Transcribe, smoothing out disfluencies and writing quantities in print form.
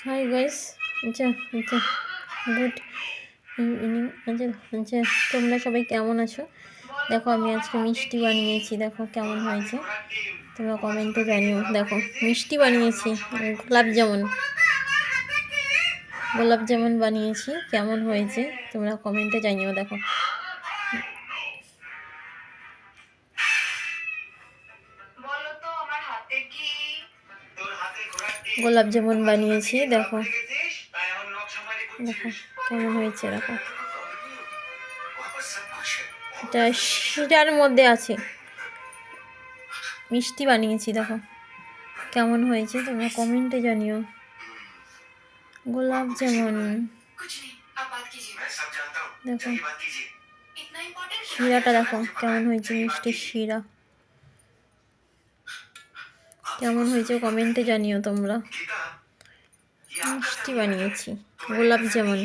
Hi guys, আচ্ছা আচ্ছা, good evening. আচ্ছা আচ্ছা, তোমরা সবাই কেমন আছো? দেখো আমি আজকে মিষ্টি বানিয়েছি, দেখো কেমন হয়েছে তোমরা কমেন্টে জানিও। দেখো মিষ্টি বানিয়েছি, গোলাপ জামুন বানিয়েছি, কেমন হয়েছে তোমরা কমেন্টে জানিও। দেখো গোলাপ জামুন বানিয়েছি, দেখো দেখো কেমন হয়েছে। দেখো এটা শিরার মধ্যে আছে, মিষ্টি বানিয়েছি, দেখো কেমন হয়েছে তোমরা কমেন্টে জানিও। গোলাপ জামুন দেখো, শিরাটা দেখো কেমন হয়েছে, মিষ্টি শিরা কেমন হয়েছে কমেন্টে জানিও তোমরা। মিষ্টি বানিয়েছি, গোলাপ জামুন।